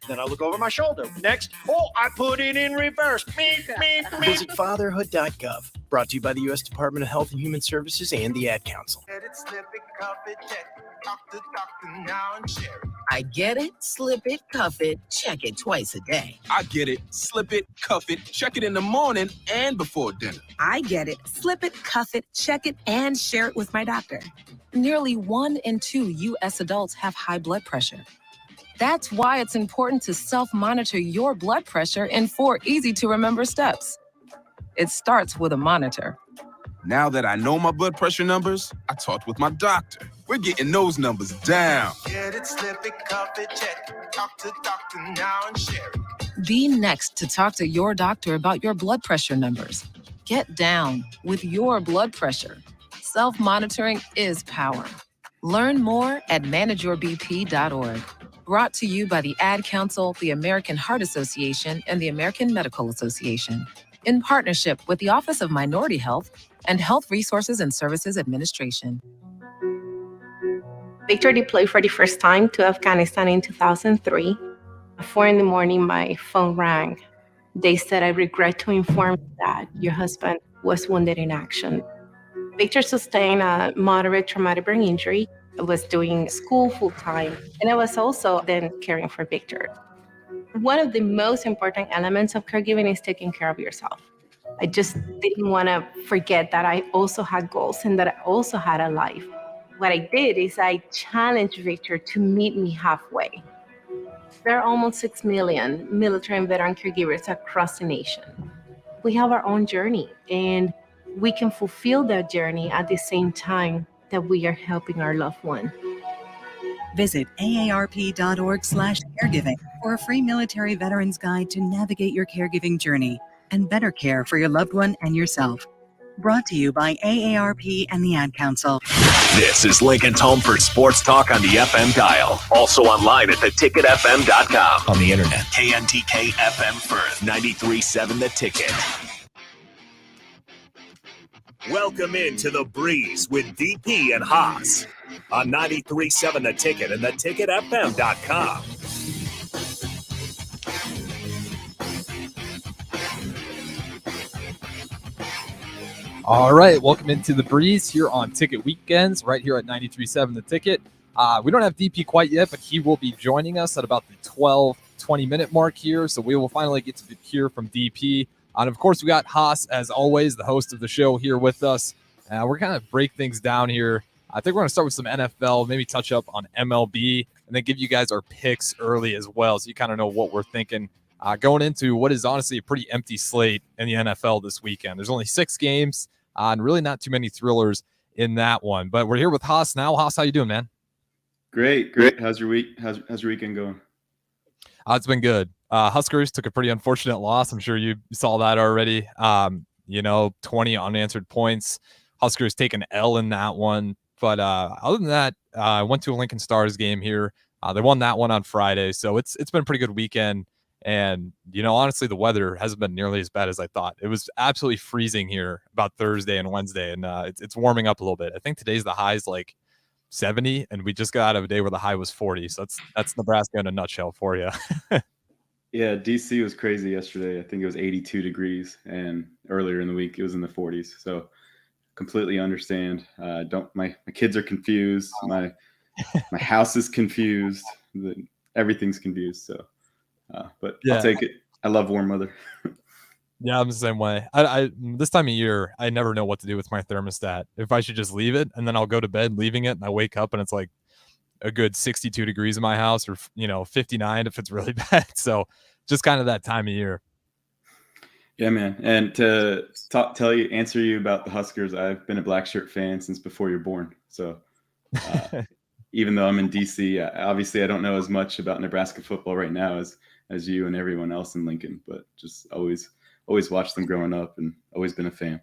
Then I look over my shoulder. Next, I put it in reverse. Meep, meep, meep. Visit fatherhood.gov. Brought to you by the U.S. Department of Health and Human Services and the Ad Council. I get it, slip it, cuff it, check it twice a day. I get it, slip it, cuff it, check it in the morning and before dinner. I get it, slip it, cuff it, check it, and share it with my doctor. Nearly 1 in 2 U.S. adults have high blood pressure. That's why it's important to self-monitor your blood pressure in 4 easy-to-remember steps. It starts with a monitor. Now that I know my blood pressure numbers, I talked with my doctor. We're getting those numbers down. Get it, slip it, cuff it, check it. Talk to doctor now and share it. Be next to talk to your doctor about your blood pressure numbers. Get down with your blood pressure. Self-monitoring is power. Learn more at manageyourbp.org. Brought to you by the Ad Council, the American Heart Association, and the American Medical Association, in partnership with the Office of Minority Health and Health Resources and Services Administration. Victor deployed for the first time to Afghanistan in 2003. At 4 a.m, my phone rang. They said, "I regret to inform you that your husband was wounded in action." Victor sustained a moderate traumatic brain injury. I was doing school full-time, and I was also then caring for Victor. One of the most important elements of caregiving is taking care of yourself. I just didn't want to forget that I also had goals and that I also had a life. What I did is I challenged Victor to meet me halfway. There are almost 6 million military and veteran caregivers across the nation. We have our own journey, and we can fulfill that journey at the same time that we are helping our loved one. Visit aarp.org/caregiving for a free military veterans guide to navigate your caregiving journey and better care for your loved one and yourself. Brought to you by AARP and the Ad Council. This is Lincoln's home for sports talk on the FM dial. Also online at theticketfm.com. On the internet, KNTK FM Firth, 93.7 The Ticket. Welcome into The Breeze with DP and Haas on 93.7 The Ticket and theticketfm.com. All right, welcome into The Breeze here on Ticket Weekends, right here at 93.7 The Ticket. We don't have DP quite yet, but he will be joining us at about the 20-minute mark here, so we will finally get to hear from DP. And, of course, we got Haas, as always, the host of the show here with us. We're going to break things down here. I think we're going to start with some NFL, maybe touch up on MLB, and then give you guys our picks early as well, so you kind of know what we're thinking going into what is honestly a pretty empty slate in the NFL this weekend. There's only 6 games. And really not too many thrillers in that one. But we're here with Haas now. Haas, how you doing, man? Great. How's your week? How's your weekend going? It's been good. Huskers took a pretty unfortunate loss. I'm sure you saw that already. 20 unanswered points. Huskers take an L in that one. But other than that, I went to a Lincoln Stars game here. They won that one on Friday. So it's been a pretty good weekend. And, honestly, the weather hasn't been nearly as bad as I thought. It was absolutely freezing here about Thursday and Wednesday, and it's warming up a little bit. I think today's the high's like 70, and we just got out of a day where the high was 40. So that's Nebraska in a nutshell for you. Yeah, DC was crazy yesterday. I think it was 82 degrees, and earlier in the week it was in the 40s. So completely understand. My kids are confused. My house is confused. Everything's confused. So. But yeah. I'll take it. I love warm weather. Yeah, I'm the same way. I this time of year, I never know what to do with my thermostat. If I should just leave it, and then I'll go to bed leaving it, and I wake up and it's like a good 62 degrees in my house, or 59 if it's really bad. So just kind of that time of year. Yeah, man. And to answer you about the Huskers, I've been a black shirt fan since before you're born. So even though I'm in DC, obviously I don't know as much about Nebraska football right now as you and everyone else in Lincoln, but just always watched them growing up and always been a fan.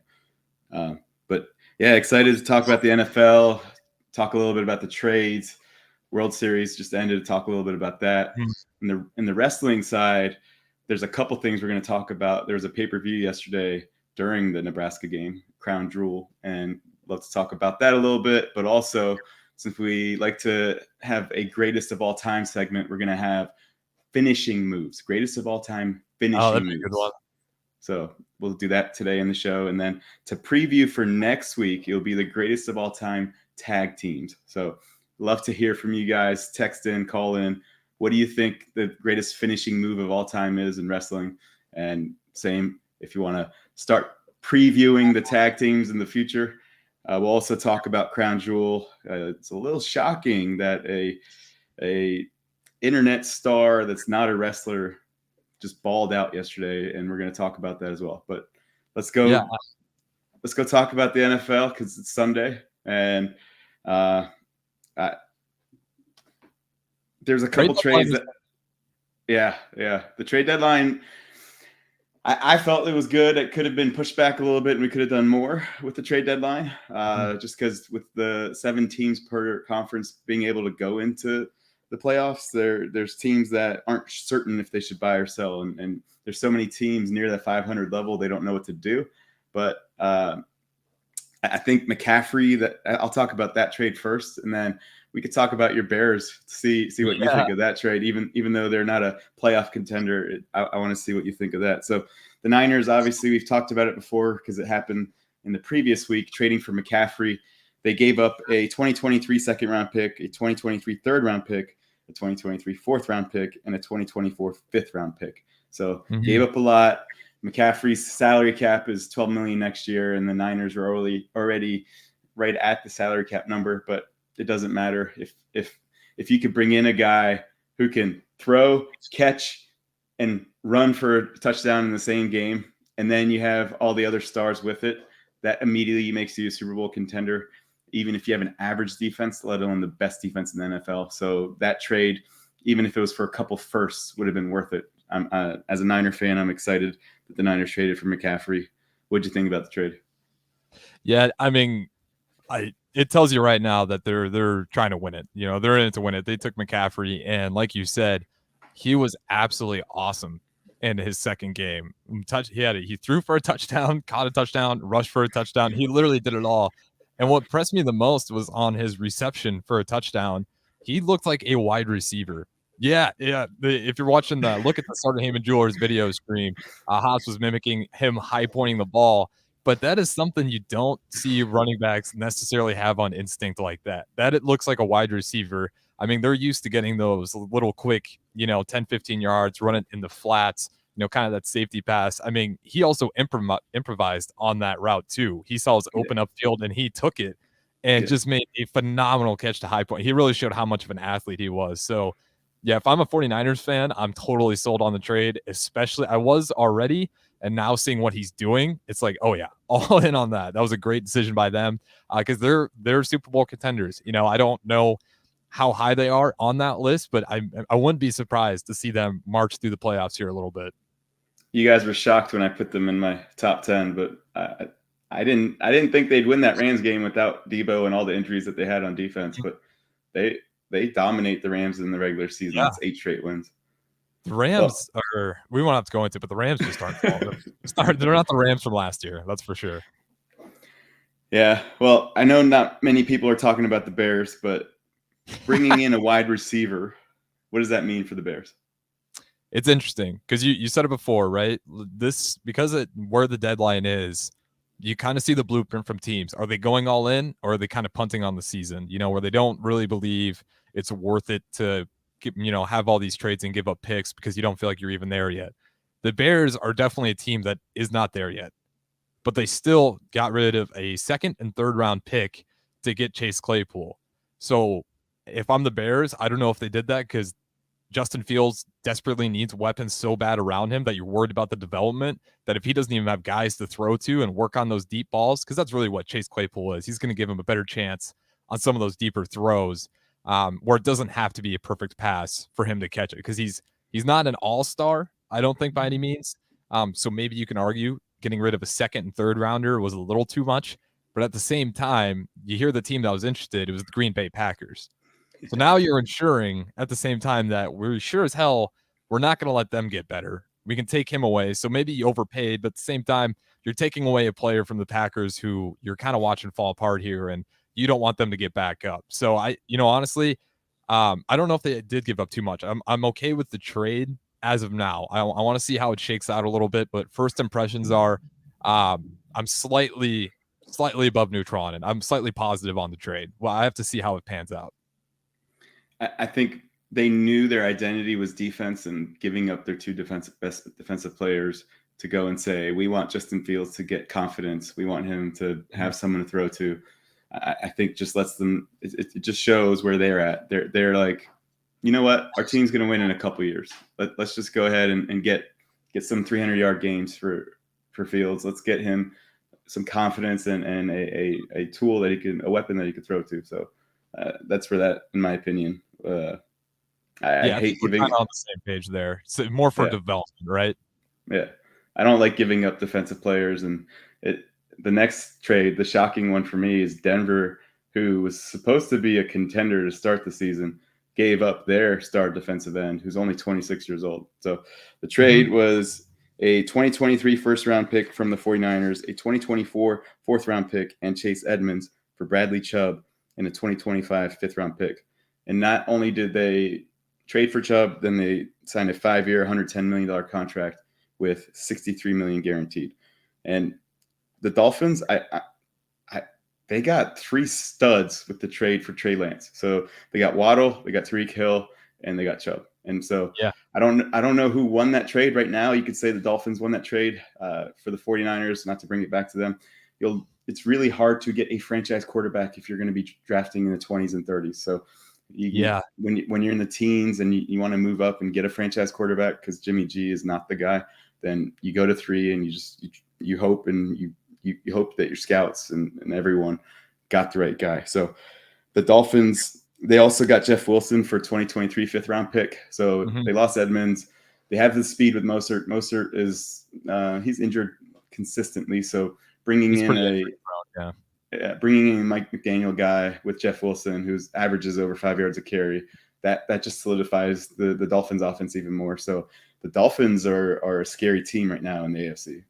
But yeah, excited to talk about the NFL, talk a little bit about the trades. World Series just ended, to talk a little bit about that. In the wrestling side, there's a couple things we're going to talk about. There was a pay-per-view yesterday during the Nebraska game, Crown Jewel, and love to talk about that a little bit, but also since we like to have a greatest of all time segment, we're going to have finishing moves, greatest of all time finishing that'd be moves. a good one. So we'll do that today in the show. And then to preview for next week, it'll be the greatest of all time tag teams. So love to hear from you guys. Text in, call in. What do you think the greatest finishing move of all time is in wrestling? And same if you want to start previewing the tag teams in the future. We'll also talk about Crown Jewel. It's a little shocking that a internet star that's not a wrestler just balled out yesterday, and we're going to talk about that as well. But let's go talk about the NFL because it's Sunday, and there's a couple trades that, the trade deadline. I felt it was good. It could have been pushed back a little bit, and we could have done more with the trade deadline, just because with the 7 teams per conference being able to go into the playoffs, there's teams that aren't certain if they should buy or sell, and there's so many teams near that 500 level they don't know what to do. But I think McCaffrey. That I'll talk about that trade first, and then we could talk about your Bears. See what you think of that trade. Even though they're not a playoff contender, I want to see what you think of that. So the Niners, obviously, we've talked about it before because it happened in the previous week. Trading for McCaffrey, they gave up a 2023 second round pick, a 2023 third round pick, a 2023 fourth round pick, and a 2024 fifth round pick. So gave up a lot. McCaffrey's salary cap is $12 million next year, and the Niners are already right at the salary cap number. But it doesn't matter if you could bring in a guy who can throw, catch, and run for a touchdown in the same game, and then you have all the other stars with it. That immediately makes you a Super Bowl contender, even if you have an average defense, let alone the best defense in the NFL. So that trade, even if it was for a couple firsts, would have been worth it. As a Niner fan, I'm excited that the Niners traded for McCaffrey. What'd you think about the trade? Yeah, I mean, it tells you right now that they're trying to win it. You know, they're in it to win it. They took McCaffrey, and like you said, he was absolutely awesome in his second game. He threw for a touchdown, caught a touchdown, rushed for a touchdown. He literally did it all. And what impressed me the most was on his reception for a touchdown. He looked like a wide receiver. Yeah. If you're watching look at the Sartor Hamann Jewelers video screen, Haas was mimicking him high pointing the ball. But that is something you don't see running backs necessarily have on instinct like that. That it looks like a wide receiver. I mean, they're used to getting those little quick, 10, 15 yards, running in the flats, kind of that safety pass. I mean, he also improvised on that route too. He saw his open up field and he took it and just made a phenomenal catch to high point. He really showed how much of an athlete he was. So, yeah, if I'm a 49ers fan, I'm totally sold on the trade, especially I was already. And now seeing what he's doing, it's like, oh yeah, all in on that. That was a great decision by them because they're Super Bowl contenders. I don't know how high they are on that list, but I wouldn't be surprised to see them march through the playoffs here a little bit. You guys were shocked when I put them in my top 10, but I didn't think they'd win that Rams game without Debo and all the injuries that they had on defense. But they dominate the Rams in the regular season. That's 8 straight wins. The Rams we won't have to go into, but the Rams just aren't. They're not the Rams from last year. That's for sure. Yeah. Well, I know not many people are talking about the Bears, but bringing in a wide receiver, what does that mean for the Bears? It's interesting because you said it before, right? Where the deadline is, you kind of see the blueprint from teams. Are they going all in or are they kind of punting on the season, where they don't really believe it's worth it to have all these trades and give up picks because you don't feel like you're even there yet. The Bears are definitely a team that is not there yet, but they still got rid of a second and third round pick to get Chase Claypool. So if I'm the Bears, I don't know if they did that because Justin Fields desperately needs weapons so bad around him that you're worried about the development, that if he doesn't even have guys to throw to and work on those deep balls, because that's really what Chase Claypool is. He's going to give him a better chance on some of those deeper throws. Where it doesn't have to be a perfect pass for him to catch it because he's not an all-star, I don't think by any means. So maybe you can argue getting rid of a second and third rounder was a little too much. But at the same time, you hear the team that was interested, it was the Green Bay Packers. So now you're ensuring at the same time that we're sure as hell we're not going to let them get better. We can take him away. So maybe you overpaid, but at the same time, you're taking away a player from the Packers who you're kind of watching fall apart here, and you don't want them to get back up. So honestly, I don't know if they did give up too much. I'm okay with the trade as of now. I want to see how it shakes out a little bit, but first impressions are I'm slightly above neutral on it. I'm slightly positive on the trade. Well, I have to see how it pans out. I think they knew their identity was defense, and giving up their two best defensive players to go and say, we want Justin Fields to get confidence. We want him to have someone to throw to. I think just lets them, it just shows where they're at. They're like, you know what? Our team's going to win in a couple years. Let's just go ahead and get some 300-yard games for Fields. Let's get him some confidence and a tool that a weapon that he could throw to. So that's for that, in my opinion. I hate giving on the same page there. So more for development, right? Yeah. I don't like giving up defensive players. And the next trade, the shocking one for me, is Denver, who was supposed to be a contender to start the season, gave up their star defensive end, who's only 26 years old. So the trade was a 2023 first-round pick from the 49ers, a 2024 fourth-round pick, and Chase Edmonds for Bradley Chubb, and a 2025 fifth-round pick. And not only did they trade for Chubb, then they signed a 5-year, $110 million contract with $63 million guaranteed. And the Dolphins, they got 3 studs with the trade for Trey Lance. So they got Waddle, they got Tyreek Hill, and they got Chubb. And so I don't know who won that trade right now. You could say the Dolphins won that trade for the 49ers, not to bring it back to them. It's really hard to get a franchise quarterback if you're going to be drafting in the 20s and 30s. So when you're in the teens and you want to move up and get a franchise quarterback because Jimmy G is not the guy, then you go to 3 and you hope, and you hope that your scouts and everyone got the right guy. So the Dolphins, they also got Jeff Wilson for 2023 fifth-round pick. So they lost Edmonds. They have the speed with Mostert. Mostert is he's injured consistently. So bringing in a Mike McDaniel guy with Jeff Wilson, who's averages over 5 yards a carry, that just solidifies the Dolphins offense even more. So the Dolphins are a scary team right now in the AFC.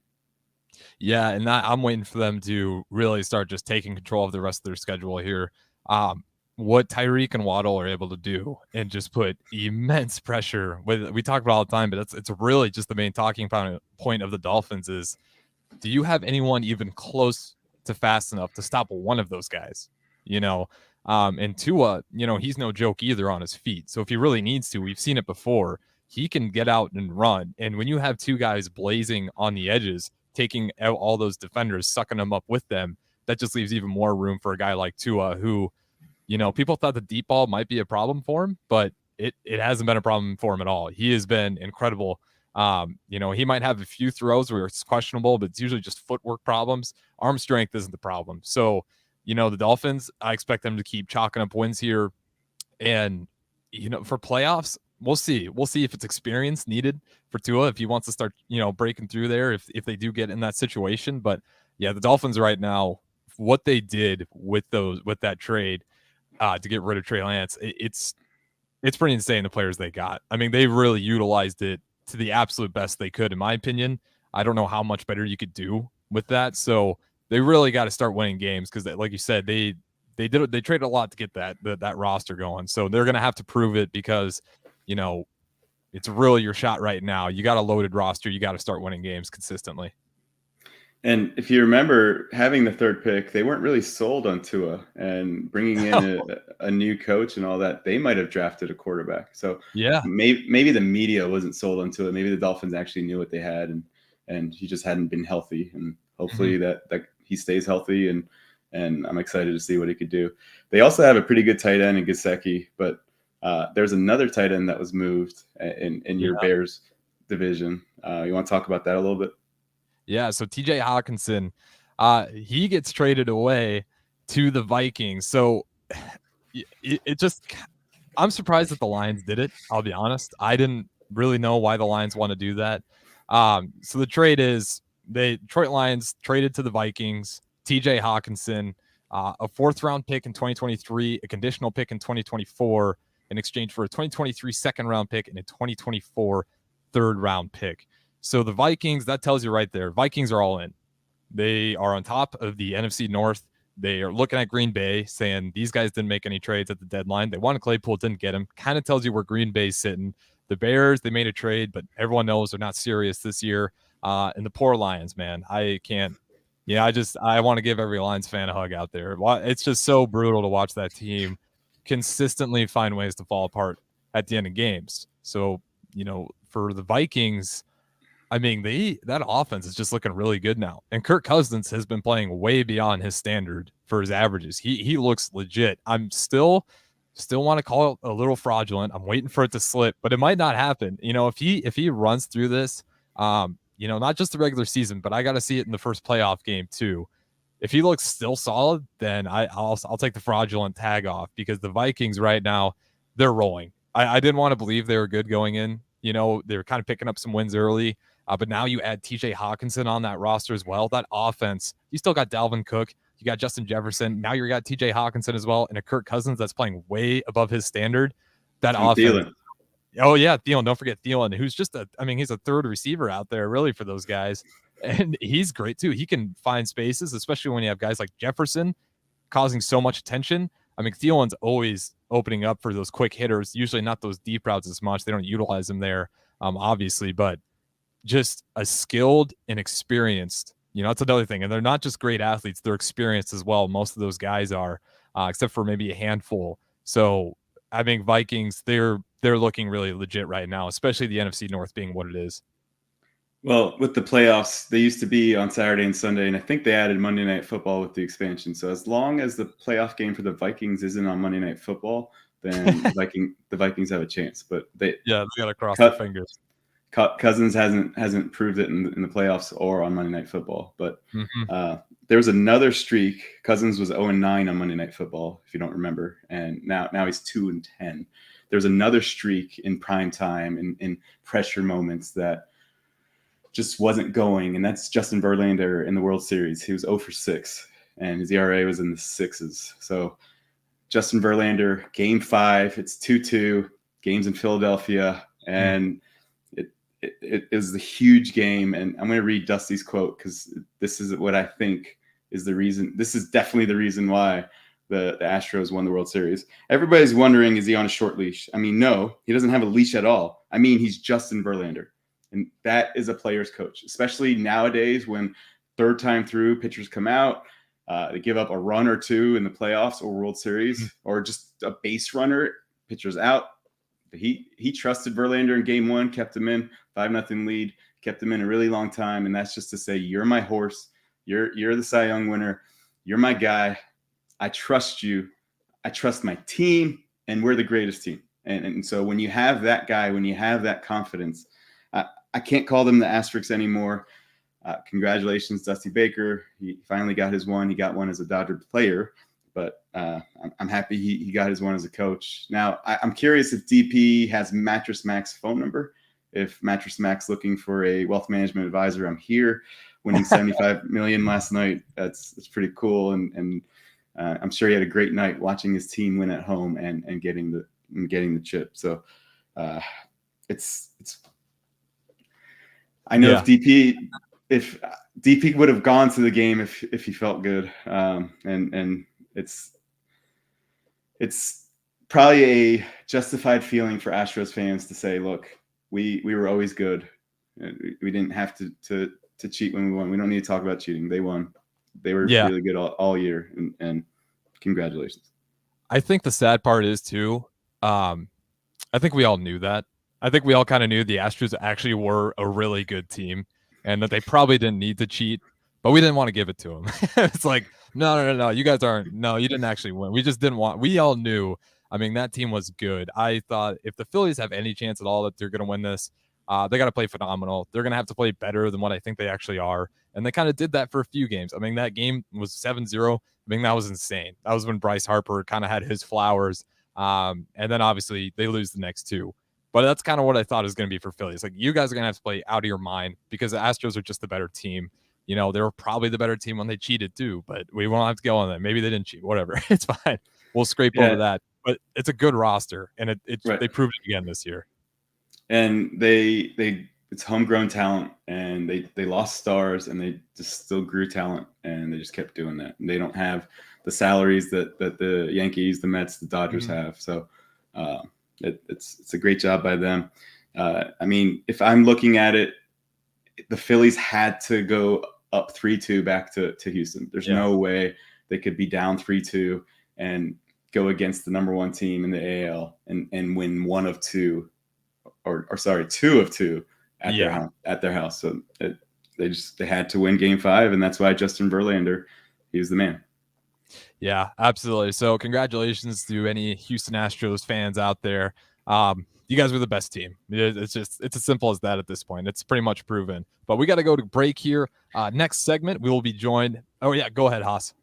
Yeah, and I'm waiting for them to really start just taking control of the rest of their schedule here. What Tyreek and Waddle are able to do and just put immense pressure. We talk about all the time, but it's really just the main talking point of the Dolphins is, do you have anyone even close to fast enough to stop one of those guys? And Tua, he's no joke either on his feet. So if he really needs to, we've seen it before, he can get out and run. And when you have 2 guys blazing on the edges, taking out all those defenders, sucking them up with them, that just leaves even more room for a guy like Tua, who, people thought the deep ball might be a problem for him, but it hasn't been a problem for him at all. He has been incredible. He might have a few throws where it's questionable, but it's usually just footwork problems. Arm strength isn't the problem. So, the Dolphins, I expect them to keep chalking up wins here. And, for playoffs, we'll see. We'll see if it's experience needed for Tua, if he wants to start, breaking through there, if they do get in that situation. But yeah, the Dolphins right now, what they did with that trade to get rid of Trey Lance, it's pretty insane, the players they got. I mean, they really utilized it to the absolute best they could, in my opinion. I don't know how much better you could do with that. So they really got to start winning games because, like you said, they traded a lot to get that roster going. So they're going to have to prove it because, it's really your shot right now. You got a loaded roster. You got to start winning games consistently. And if you remember, having the 3rd pick, they weren't really sold on Tua, and bringing in a new coach and all that, they might have drafted a quarterback. So maybe the media wasn't sold on Tua. Maybe the Dolphins actually knew what they had, and he just hadn't been healthy. And hopefully that he stays healthy, and I'm excited to see what he could do. They also have a pretty good tight end in Gesicki, but there's another tight end that was moved in your Bears division. You want to talk about that a little bit? Yeah, so TJ Hawkinson, he gets traded away to the Vikings. So it just, I'm surprised that the Lions did it. I'll be honest. I didn't really know why the Lions want to do that. So the trade is Detroit Lions traded to the Vikings, TJ Hawkinson, a 4th-round pick in 2023, a conditional pick in 2024, in exchange for a 2023 2nd-round pick and a 2024 3rd-round pick. So the Vikings, that tells you right there, Vikings are all in. They are on top of the NFC North. They are looking at Green Bay saying these guys didn't make any trades at the deadline. They wanted Claypool, didn't get him. Kind of tells you where Green Bay's sitting. The Bears, they made a trade, but everyone knows they're not serious this year. And the poor Lions, man, I can't. Yeah, I want to give every Lions fan a hug out there. It's just so brutal to watch that team consistently find ways to fall apart at the end of games. So, for the Vikings, I mean, that offense is just looking really good now. And Kirk Cousins has been playing way beyond his standard for his averages. He looks legit. I'm still want to call it a little fraudulent. I'm waiting for it to slip, but it might not happen. If he runs through this, not just the regular season, but I got to see it in the first playoff game too. If he looks still solid, then I'll take the fraudulent tag off, because the Vikings right now, they're rolling. I didn't want to believe they were good going in. They were kind of picking up some wins early. But now you add TJ Hawkinson on that roster as well. That offense, you still got Dalvin Cook, you got Justin Jefferson. Now you got TJ Hawkinson as well, and a Kirk Cousins that's playing way above his standard. That offense. Thielen. Oh yeah, Thielen. Don't forget Thielen, who's just he's a third receiver out there really for those guys, and he's great too. He can find spaces, especially when you have guys like Jefferson causing so much attention. I mean, Thielen's always opening up for those quick hitters. Usually not those deep routes as much. They don't utilize them there, obviously, but just a skilled and experienced, that's another thing. And they're not just great athletes, they're experienced as well. Most of those guys are, except for maybe a handful. So I think Vikings, they're looking really legit right now, especially the NFC North being what it is. Well, with the playoffs, they used to be on Saturday and Sunday, and I think they added Monday Night Football with the expansion. So as long as the playoff game for the Vikings isn't on Monday Night Football, then the Vikings have a chance. But they got to cross their fingers. Cousins hasn't proved it in the playoffs or on Monday Night Football. But there was another streak. Cousins was 0-9 on Monday Night Football, if you don't remember, and now he's 2-10. There's another streak in prime time in pressure moments that just wasn't going, and that's Justin Verlander in the World Series. He was 0-6, and his ERA was in the 6s. So Justin Verlander, Game 5, it's 2-2, games in Philadelphia, and it is a huge game. And I'm going to read Dusty's quote, because this is what I think is the reason. This is definitely the reason why the Astros won the World Series. Everybody's wondering, is he on a short leash? I mean, no, he doesn't have a leash at all. I mean, he's Justin Verlander. And that is a player's coach, especially nowadays when third time through pitchers come out, they give up a run or two in the playoffs or World Series, or just a base runner, pitchers out. He trusted Verlander in Game 1, kept him in 5-0 lead, kept him in a really long time. And that's just to say, you're my horse. You're the Cy Young winner. You're my guy. I trust you. I trust my team, and we're the greatest team. And so when you have that guy, when you have that confidence, I can't call them the Asterisks anymore. Congratulations, Dusty Baker. He finally got his one. He got one as a Dodger player, but I'm happy he got his one as a coach. Now, I'm curious if DP has Mattress Mac's phone number. If Mattress Mac's looking for a wealth management advisor, I'm here. Winning $75 million last night, that's pretty cool. And I'm sure he had a great night watching his team win at home and getting the chip. So it's. I know if DP would have gone to the game if he felt good, and it's probably a justified feeling for Astros fans to say, look, we were always good. We didn't have to cheat when we won. We don't need to talk about cheating. They won. They were really good all year, and congratulations. I think the sad part is too, I think we all knew that. I think we all kind of knew the Astros actually were a really good team and that they probably didn't need to cheat, but we didn't want to give it to them. It's like, no, you guys aren't. No, you didn't actually win. We just didn't want. We all knew. I mean, that team was good. I thought if the Phillies have any chance at all that they're going to win this, they got to play phenomenal. They're going to have to play better than what I think they actually are. And they kind of did that for a few games. I mean, that game was 7-0. I mean, that was insane. That was when Bryce Harper kind of had his flowers. And then obviously they lose the next two. But that's kind of what I thought it was going to be for Phillies. Like, you guys are going to have to play out of your mind because the Astros are just the better team. They were probably the better team when they cheated too, but we won't have to go on that. Maybe they didn't cheat. Whatever. It's fine. We'll scrape over that. But it's a good roster, and they proved it again this year. And they it's homegrown talent, and they lost stars, and they just still grew talent, and they just kept doing that. And they don't have the salaries that the Yankees, the Mets, the Dodgers have. So it's a great job by them. I mean, if I'm looking at it, the Phillies had to go up 3-2 back to Houston. There's no way they could be down 3-2 and go against the number one team in the AL and win 1 of 2, or 2 of 2 at their house. So they had to win Game 5, and that's why Justin Verlander, he's the man. Yeah, absolutely. So congratulations to any Houston Astros fans out there. You guys were the best team. It's as simple as that at this point. It's pretty much proven. But we got to go to break here. Next segment, we will be joined. Oh, yeah, go ahead, Haas.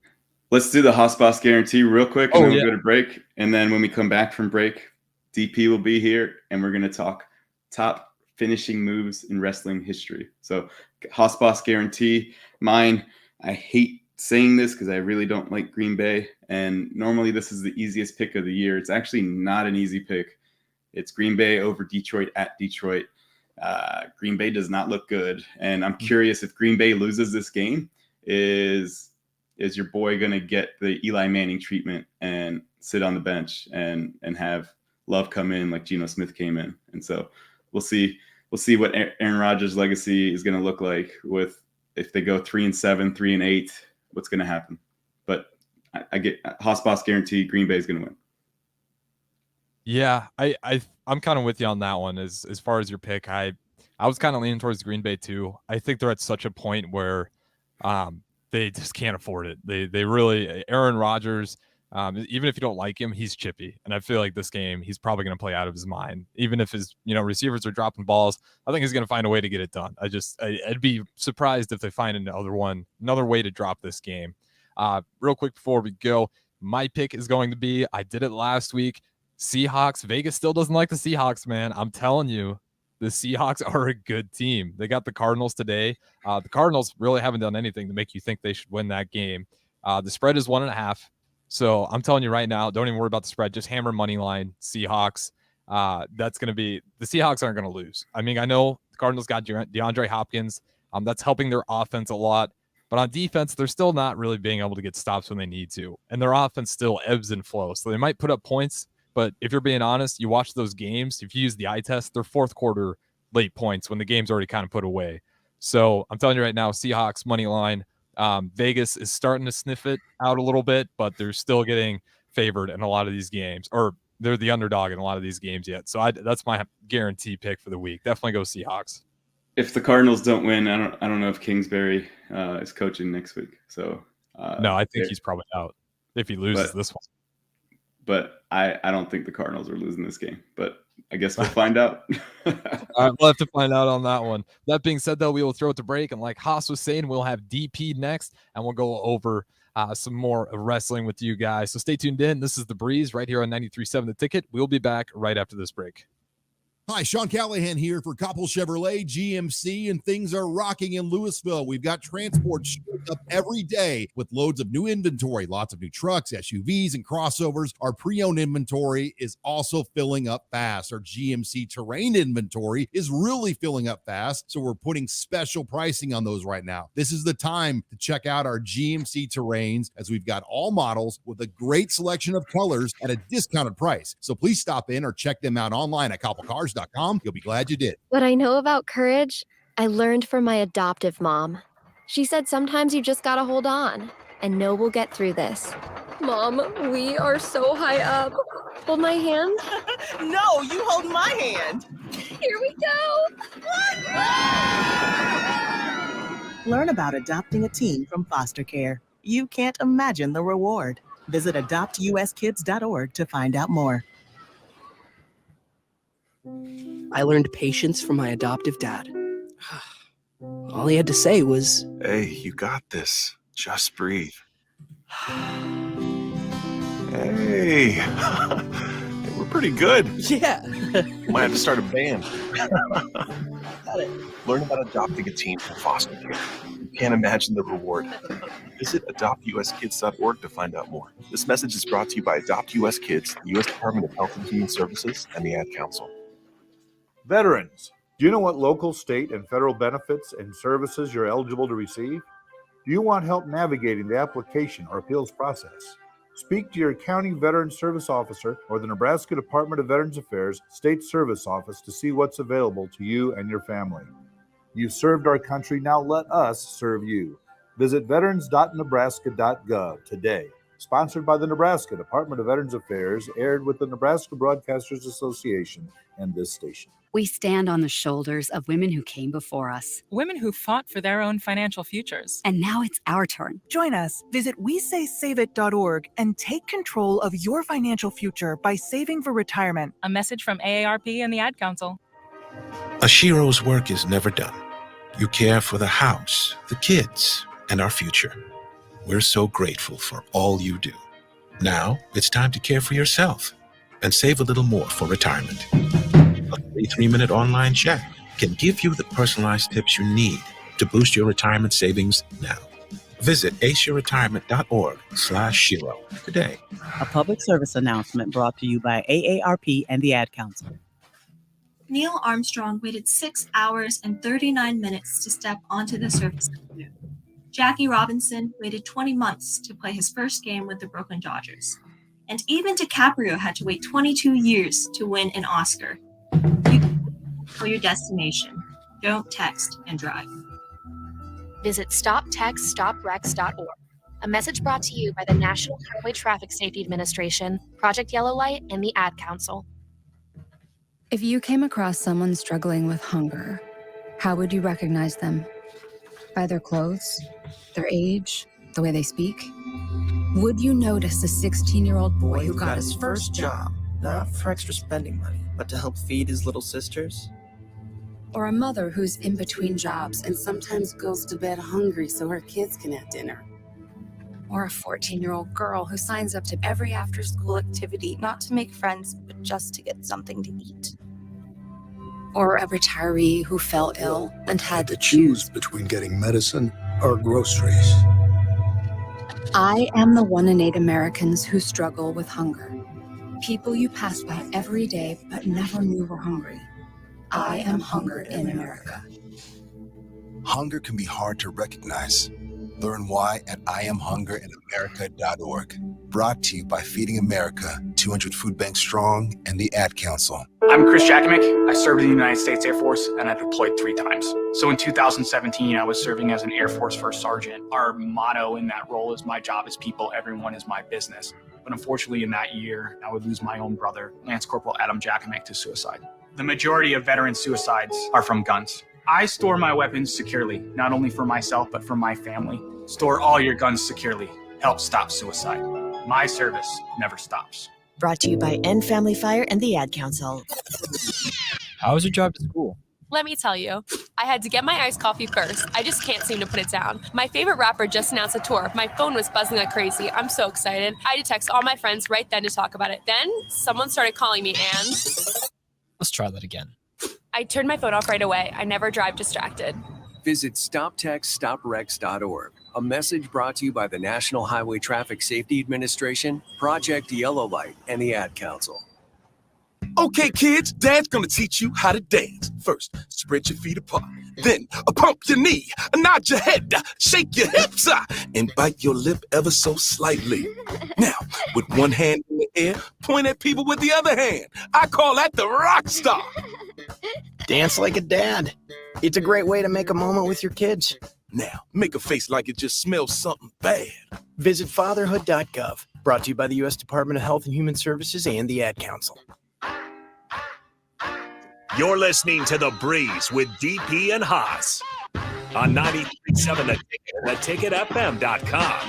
Let's do the Haas Boss Guarantee real quick, and then we'll go to break. And then when we come back from break, DP will be here, and we're going to talk top finishing moves in wrestling history. So Haas Boss Guarantee, mine, I hate saying this because I really don't like Green Bay, and normally this is the easiest pick of the year. It's actually not an easy pick. It's Green Bay over Detroit at Detroit. Green Bay does not look good, and I'm curious if Green Bay loses this game, is your boy going to get the Eli Manning treatment and sit on the bench and have Love come in like Geno Smith came in? And so we'll see what Aaron Rodgers' legacy is going to look like with if they go 3-7, 3-8. What's going to happen? But I get Haas Boss Guarantee. Green Bay is going to win. Yeah, I'm kind of with you on that one. As far as your pick, I was kind of leaning towards Green Bay too. I think they're at such a point where they just can't afford it. They really, Aaron Rodgers, even if you don't like him, he's chippy, and I feel like this game he's probably going to play out of his mind. Even if his receivers are dropping balls, I think he's going to find a way to get it done. I'd be surprised if they find another way to drop this game. Real quick before we go, my pick is going to be, I did it last week, Seahawks. Vegas still doesn't like the Seahawks, man. I'm telling you, the Seahawks are a good team. They got the Cardinals today. The Cardinals really haven't done anything to make you think they should win that game. The spread is 1.5. So I'm telling you right now, don't even worry about the spread. Just hammer money line Seahawks. That's going to be, the Seahawks aren't going to lose. I mean, I know the Cardinals got DeAndre Hopkins. That's helping their offense a lot. But on defense, they're still not really being able to get stops when they need to. And their offense still ebbs and flows. So they might put up points. But if you're being honest, you watch those games, if you use the eye test, they're fourth quarter late points when the game's already kind of put away. So I'm telling you right now, Seahawks money line. Vegas is starting to sniff it out a little bit, but they're still getting favored in a lot of these games, or they're the underdog in a lot of these games yet. So that's my guarantee pick for the week. Definitely go Seahawks. If the Cardinals don't win, I don't know if Kingsbury is coaching next week. So no, I think he's probably out if he loses this one. But I don't think the Cardinals are losing this game. But I guess we'll find out. All right, we'll have to find out on that one. That being said, though, we will throw it to break. And like Haas was saying, we'll have DP next, and we'll go over some more wrestling with you guys. So stay tuned in. This is The Breeze right here on 93.7 The Ticket. We'll be back right after this break. Hi, Sean Callahan here for Koppel Chevrolet GMC, and things are rocking in Louisville. We've got transport showing up every day with loads of new inventory, lots of new trucks, SUVs, and crossovers. Our pre-owned inventory is also filling up fast. Our GMC Terrain inventory is really filling up fast, so we're putting special pricing on those right now. This is the time to check out our GMC Terrains, as we've got all models with a great selection of colors at a discounted price. So please stop in or check them out online at koppelcars.com. You'll be glad you did. What I know about courage, I learned from my adoptive mom. She said sometimes you just gotta hold on and know we'll get through this. Mom, we are so high up. Hold my hand. No, you hold my hand. Here we go. Learn about adopting a teen from foster care. You can't imagine the reward. Visit adoptuskids.org to find out more. I learned patience from my adoptive dad. All he had to say was, "Hey, you got this. Just breathe." Hey, we're pretty good. Yeah. Might have to start a band. Learn about adopting a teen from foster care. You can't imagine the reward. Visit adoptuskids.org to find out more. This message is brought to you by Adopt US Kids, the U.S. Department of Health and Human Services, and the Ad Council. Veterans, Do you know what local, state, and federal benefits and services you're eligible to receive? Do you want help navigating the application or appeals process? Speak to your county veteran service officer or the Nebraska Department of Veterans Affairs State Service Office to see what's available to you and your family. You've served our country, now let us serve you. Visit veterans.nebraska.gov today. Sponsored by the Nebraska Department of Veterans Affairs, aired with the Nebraska Broadcasters Association and this station. We stand on the shoulders of women who came before us. Women who fought for their own financial futures. And now it's our turn. Join us. Visit WeSaySaveIt.org and take control of your financial future by saving for retirement. A message from AARP and the Ad Council. Ashiro's work is never done. You care for the house, the kids, and our future. We're so grateful for all you do. Now it's time to care for yourself and save a little more for retirement. A free 3-minute online chat can give you the personalized tips you need to boost your retirement savings now. Visit aceyourretirement.org/Shiro today. A public service announcement brought to you by AARP and the Ad Council. Neil Armstrong waited 6 hours and 39 minutes to step onto the surface of the moon. Jackie Robinson waited 20 months to play his first game with the Brooklyn Dodgers. And even DiCaprio had to wait 22 years to win an Oscar. You for your destination. Don't text and drive. Visit StopTextStopWrecks.org. A message brought to you by the National Highway Traffic Safety Administration, Project Yellow Light, and the Ad Council. If you came across someone struggling with hunger, how would you recognize them? By their clothes, their age, the way they speak? Would you notice a 16-year-old boy who got his first job, not for extra spending money, but to help feed his little sisters? or a mother who's in between jobs and sometimes goes to bed hungry so her kids can have dinner? Or a 14-year-old girl who signs up to every after-school activity, not to make friends, but just to get something to eat? Or a retiree who fell ill and had to choose between getting medicine or groceries. I am the 1 in 8 Americans who struggle with hunger. People you pass by every day but never knew were hungry. I am hunger in America. Hunger can be hard to recognize. Learn why at IamHungerInAmerica.org. Brought to you by Feeding America, 200 Food Banks Strong, and the Ad Council. I'm Chris Jakimick. I served in the United States Air Force, and I deployed 3 times. So in 2017, I was serving as an Air Force First Sergeant. Our motto in that role is, my job is people, everyone is my business. But unfortunately, in that year, I would lose my own brother, Lance Corporal Adam Jakimick, to suicide. The majority of veteran suicides are from guns. I store my weapons securely, not only for myself, but for my family. Store all your guns securely. Help stop suicide. My service never stops. Brought to you by End Family Fire and the Ad Council. How was your job at school? Let me tell you, I had to get my iced coffee first. I just can't seem to put it down. My favorite rapper just announced a tour. My phone was buzzing like crazy. I'm so excited. I had to text all my friends right then to talk about it. Then someone started calling me and... Let's try that again. I turned my phone off right away. I never drive distracted. Visit StopTextStopWrecks.org. A message brought to you by the National Highway Traffic Safety Administration, Project Yellow Light, and the Ad Council. Okay, kids, Dad's gonna teach you how to dance. First, spread your feet apart. Then, pump your knee, nod your head, shake your hips, and bite your lip ever so slightly. Now, with one hand in the air, point at people with the other hand. I call that the rock star. Dance like a dad. It's a great way to make a moment with your kids. Now, make a face like it just smells something bad. Visit fatherhood.gov. Brought to you by the U.S. Department of Health and Human Services and the Ad Council. You're listening to The Breeze with DP and Haas on 93.7 The Ticket and theticketfm.com.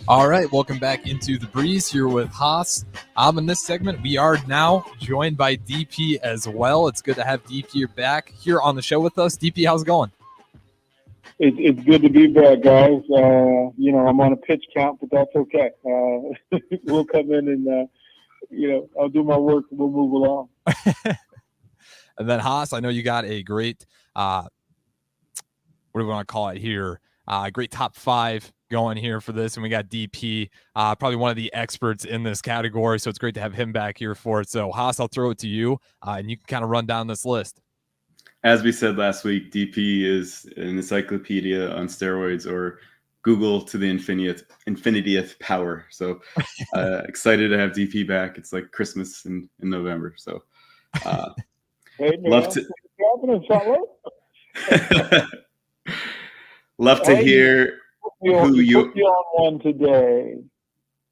All right, welcome back into The Breeze here with Haas. In this segment, we are now joined by DP as well. It's good to have DP back here on the show with us. DP, how's it going? It's good to be back, guys. I'm on a pitch count, but that's okay. We'll come in and, I'll do my work and we'll move along. And then Haas, I know you got a great, what do we want to call it here? Great top 5 going here for this, and we got DP, probably one of the experts in this category, so it's great to have him back here for it. So, Haas, I'll throw it to you, and you can kind of run down this list. As we said last week, DP is an encyclopedia on steroids, or Google to the infinitieth power. So excited to have DP back. It's like Christmas in November. So love to hear who you put you on one today.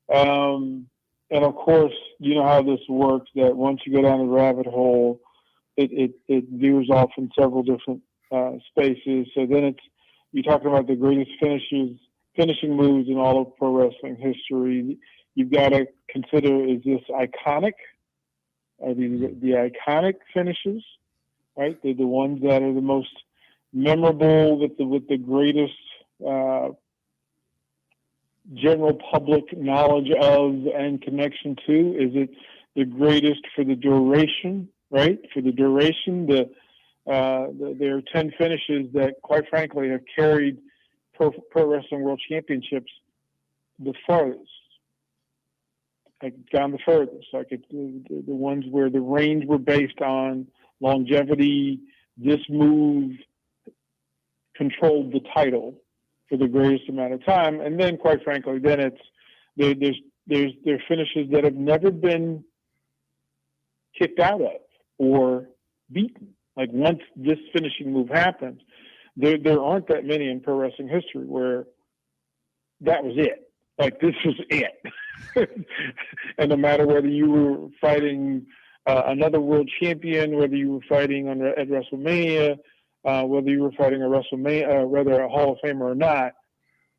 And of course, you know how this works, that once you go down the rabbit hole, it veers off in several different spaces. So then you're talking about the greatest finishing moves in all of pro wrestling history. You've got to consider, is this iconic? Are the iconic finishes, right? They're the ones that are the most memorable, with the greatest general public knowledge of and connection to. Is it the greatest for the duration, right? For the duration, there are 10 finishes that, quite frankly, have carried Pro Wrestling World Championships the farthest. Like, gone the furthest. Like the ones where the reigns were based on longevity. This move controlled the title for the greatest amount of time, and then, quite frankly, then there are finishes that have never been kicked out of or beaten. Like, once this finishing move happens, there aren't that many in pro wrestling history where that was it. Like, this was it. And no matter whether you were fighting another world champion, whether you were fighting at WrestleMania, whether you were fighting a Hall of Famer or not,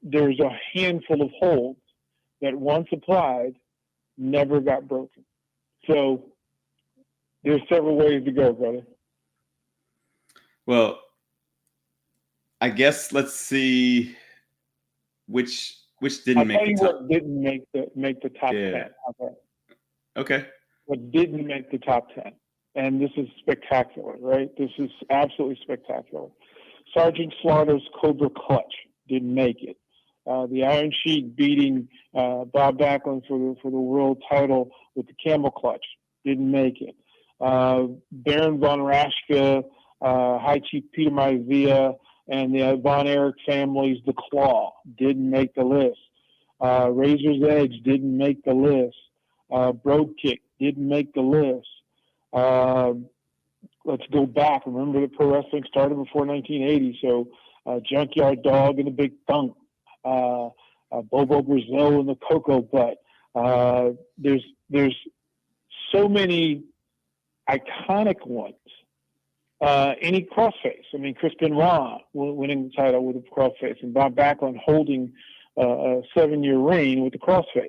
there's a handful of holds that, once applied, never got broken. So there's several ways to go, brother. Well, I guess let's see which didn't make the top. What didn't make the top 10. Okay. What didn't make the top 10. And this is spectacular, right? This is absolutely spectacular. Sergeant Slaughter's Cobra Clutch didn't make it. The Iron Sheik beating Bob Backlund for the world title with the Camel Clutch didn't make it. Baron von Raschke, High Chief Peter Maivia, and the Von Erich families, The Claw, didn't make the list. Razor's Edge didn't make the list. Brogue Kick didn't make the list. Let's go back. Remember that pro wrestling started before 1980, so Junkyard Dog and the Big Thunk, Bobo Brazil and the Cocoa Butt. There's so many iconic ones. Any crossface. I mean, Chris Benoit winning the title with a crossface, and Bob Backlund holding a 7-year reign with the crossface.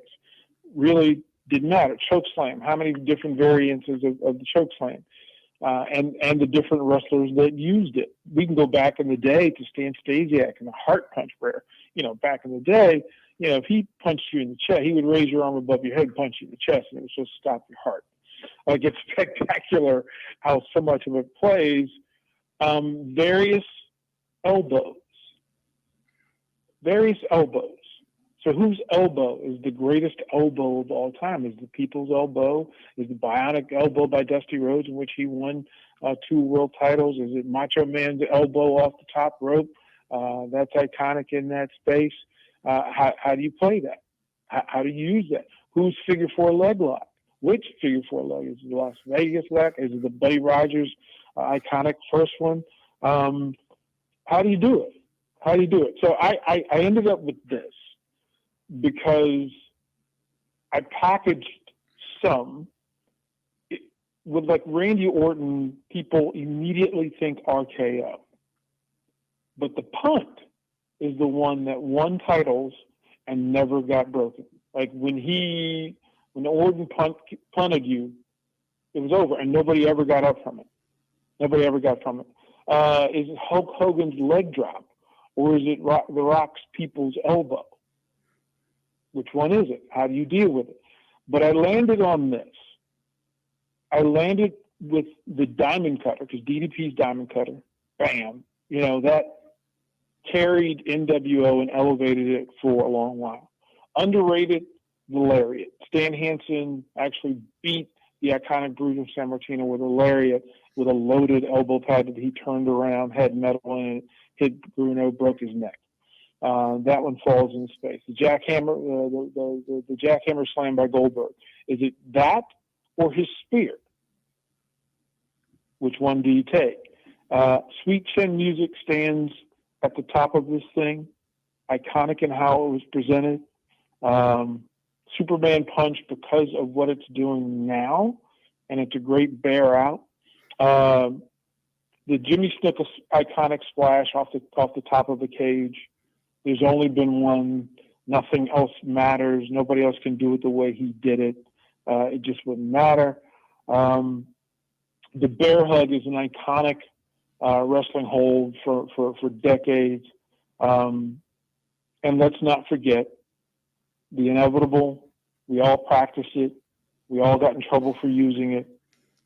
Really didn't matter. Choke slam. How many different variances of the choke slam, and the different wrestlers that used it. We can go back in the day to Stan Stasiak and the Heart Punch, where, back in the day, if he punched you in the chest, he would raise your arm above your head and punch you in the chest, and it was supposed to stop your heart. Like, it's spectacular how so much of it plays. Various elbows. So whose elbow is the greatest elbow of all time? Is the People's Elbow? Is the Bionic Elbow by Dusty Rhodes, in which he won 2 world titles? Is it Macho Man's elbow off the top rope? That's iconic in that space. How do you play that? How do you use that? Whose figure 4 leg lock? Which figure 4 leg? Is it the Las Vegas leg? Is it the Buddy Rogers iconic first one? How do you do it? So I ended up with this because I packaged some. With, like, Randy Orton, people immediately think RKO. But the punt is the one that won titles and never got broken. Like, when Orton punted you, it was over, and nobody ever got up from it. Is it Hulk Hogan's leg drop, or is it The Rock's People's Elbow? Which one is it? How do you deal with it? But I landed on this. I landed with the Diamond Cutter, because DDP's Diamond Cutter, bam, that carried NWO and elevated it for a long while. Underrated, the lariat. Stan Hansen actually beat the iconic Bruiser Sammartino with a lariat with a loaded elbow pad that he turned around, had metal in it, hit Bruno, broke his neck. That one falls in space. The jackhammer, the jackhammer slam by Goldberg. Is it that or his spear? Which one do you take? Sweet Chin Music stands at the top of this thing, iconic in how it was presented. Superman Punch because of what it's doing now, and it's a great bear out. The Jimmy Snuka iconic splash off the top of the cage. There's only been one. Nothing else matters. Nobody else can do it the way he did it. It just wouldn't matter. The bear hug is an iconic wrestling hold for decades. And let's not forget the inevitable. We all practice it. We all got in trouble for using it.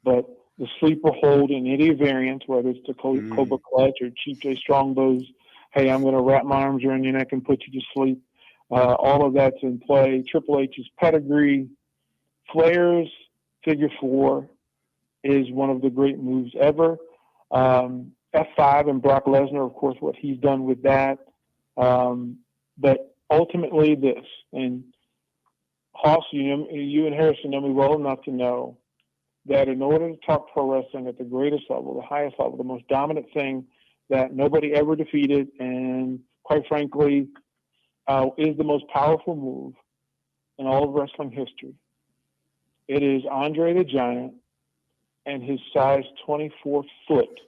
But the sleeper hold in any variant, whether it's the Cobra Clutch or Chief J Strongbow's, hey, I'm going to wrap my arms around your neck and put you to sleep. All of that's in play. Triple H's pedigree. Flair's figure four is one of the great moves ever. F5 and Brock Lesnar, of course, what he's done with that. But ultimately this, and Hoss, you and Harrison know me well enough to know that in order to talk pro wrestling at the greatest level, the highest level, the most dominant thing that nobody ever defeated, and quite frankly, is the most powerful move in all of wrestling history. It is Andre the Giant and his size 24 foot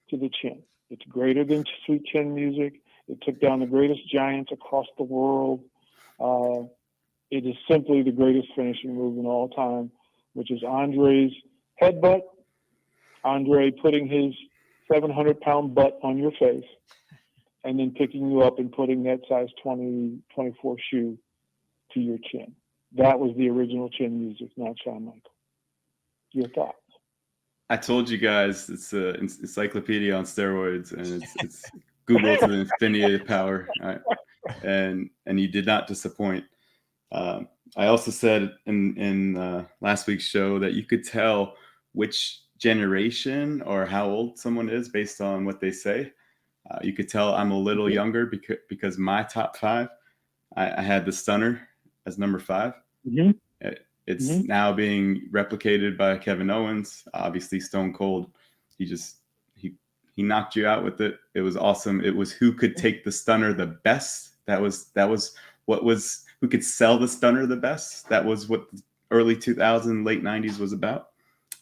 to the chin. It's greater than Sweet Chin Music. It took down the greatest giants across the world. It is simply the greatest finishing move in all time, which is Andre's headbutt, Andre putting his 700-pound butt on your face, and then picking you up and putting that size 24 shoe to your chin. That was the original Chin Music, not Shawn Michaels. Your thoughts? I told you guys it's an encyclopedia on steroids, and it's Google to the infinity of power, and you did not disappoint. I also said in last week's show that you could tell which generation or how old someone is based on what they say. You could tell I'm a little younger because my top five, I had the Stunner as number 5. Mm-hmm. It's now being replicated by Kevin Owens. Obviously, Stone Cold, he knocked you out with it. It was awesome. It was who could take the Stunner the best. That was what was who could sell the Stunner the best. That was what the early 2000s, late 90s was about.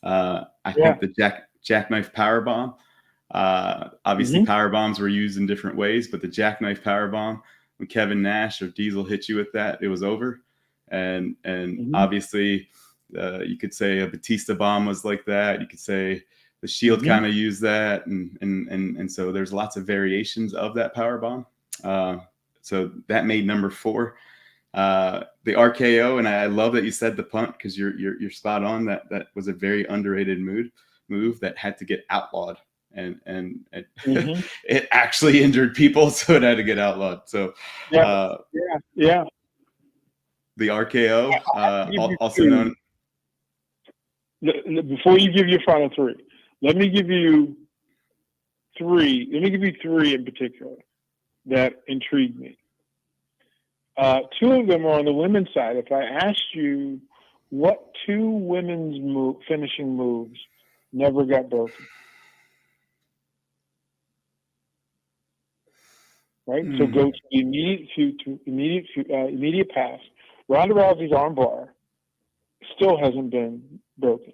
I think the jackknife powerbomb. Obviously, power bombs were used in different ways, but the jackknife powerbomb, when Kevin Nash or Diesel hit you with that, it was over. And obviously, you could say a Batista bomb was like that. You could say the Shield kind of used that, and so there's lots of variations of that power bomb. So that made number 4. The RKO, and I love that you said the punt because you're spot on. That was a very underrated move that had to get outlawed, and it actually injured people, so it had to get outlawed. So the RKO, also known. Before you give your final 3, let me give you 3. Let me give you 3 in particular that intrigued me. 2 of them are on the women's side. If I asked you what 2 women's finishing moves never got broken, right? So go to the immediate pass. Ronda Rousey's armbar still hasn't been broken.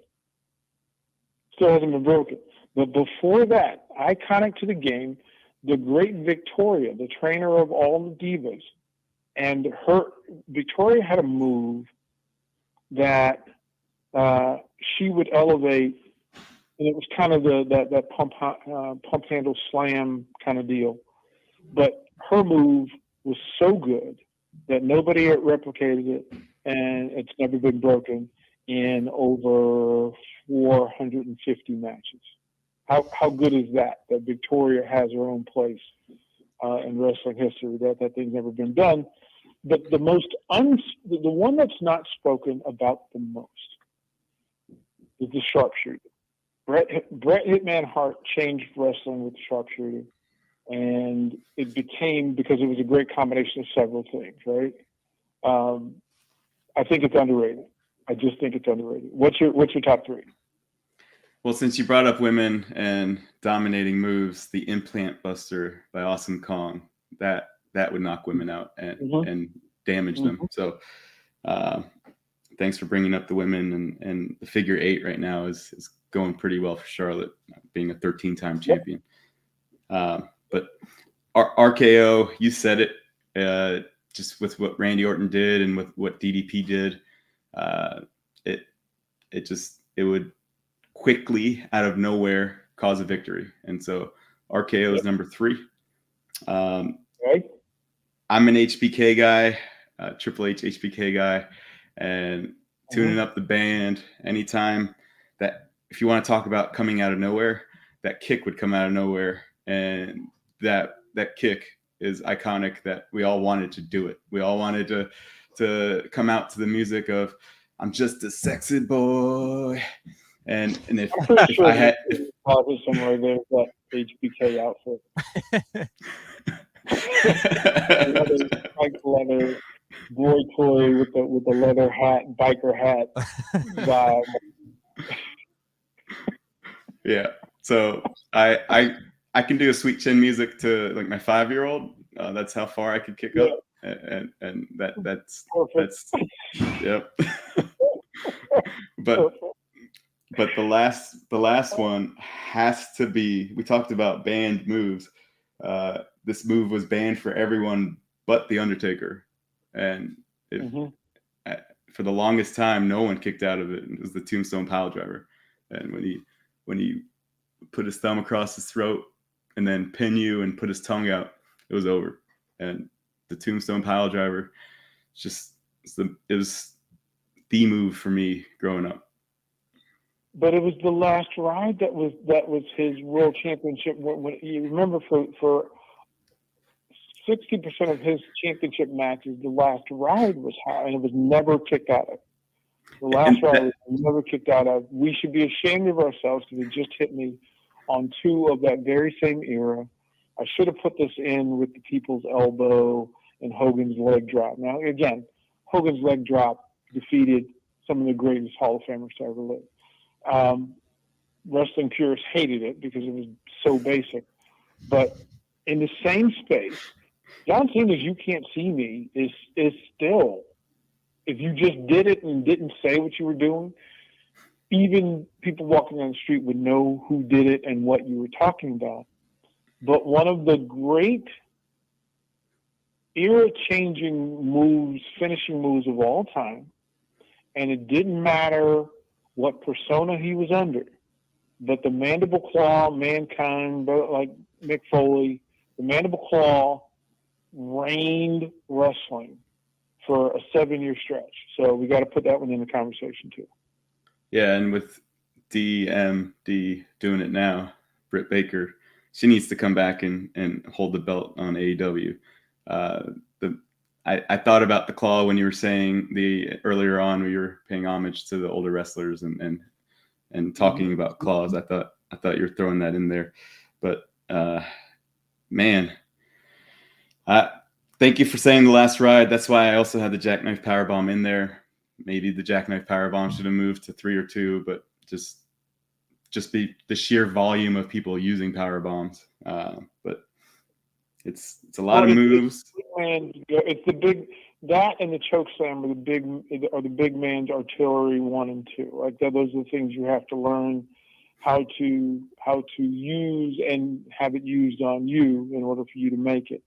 But before that, iconic to the game, the great Victoria, the trainer of all the divas, and Victoria had a move that she would elevate, and it was kind of that pump handle slam kind of deal. But her move was so good that nobody had replicated it, and it's never been broken in over 450 matches. How good is that? That Victoria has her own place in wrestling history. That thing's never been done. But the one that's not spoken about the most is the sharpshooter. Bret Hitman Hart changed wrestling with the sharpshooter, and it became, because it was a great combination of several things, right? I think it's underrated. I just think it's underrated. What's your top three? Well, since you brought up women and dominating moves, the Implant Buster by Awesome Kong, that would knock women out and damage them. So thanks for bringing up the women, and the figure 8 right now is going pretty well for Charlotte, being a 13-time champion. But RKO, you said it, just with what Randy Orton did and with what DDP did, it would quickly out of nowhere cause a victory. And so RKO is number 3. Right. I'm an HBK guy, Triple H HBK guy, and tuning up the band anytime that, if you want to talk about coming out of nowhere, that kick would come out of nowhere. And that kick is iconic, that we all wanted to do it. We all wanted to come out to the music of "I'm just a sexy boy." And if I had probably somewhere there's that HBK outfit. leather boy toy with the leather hat, biker hat vibe. Yeah. So I can do a Sweet Chin music to like my 5-year-old. That's how far I could kick up, and that's yep. But the last one has to be, we talked about banned moves. This move was banned for everyone but The Undertaker. And for the longest time, no one kicked out of it. It was the Tombstone Piledriver. And when he put his thumb across his throat and then pin you and put his tongue out, it was over. And the Tombstone Piledriver, it was the move for me growing up. But it was the last ride that was his world championship. When you remember, for 60% of his championship matches, the last ride was high, and it was never kicked out of. The last ride was never kicked out of. We should be ashamed of ourselves, because it just hit me on 2 of that very same era. I should have put this in with the People's Elbow and Hogan's leg drop. Now, again, Hogan's leg drop defeated some of the greatest Hall of Famers to ever live. Wrestling purists hated it because it was so basic. But in the same space, John Cena's "You Can't See Me" is still, if you just did it and didn't say what you were doing, even people walking down the street would know who did it and what you were talking about. But one of the great era-changing moves, finishing moves of all time, and it didn't matter what persona he was under, but the Mandible Claw, Mankind, like Mick Foley, the Mandible Claw reigned wrestling for a 7-year stretch. So we got to put that one in the conversation too. Yeah, and with DMD doing it now, Britt Baker, she needs to come back and hold the belt on AEW. I thought about the claw when you were saying earlier on we were paying homage to the older wrestlers and talking about claws. I thought you were throwing that in there, but man, thank you for saying the last ride. That's why I also had the Jackknife Powerbomb in there. Maybe the Jackknife Powerbomb should have moved to 3 or 2, but just be the sheer volume of people using powerbombs. But it's a lot of moves. It's the big, that and the choke slam are the big man's artillery 1 and 2. Like those are the things you have to learn how to use and have it used on you in order for you to make it.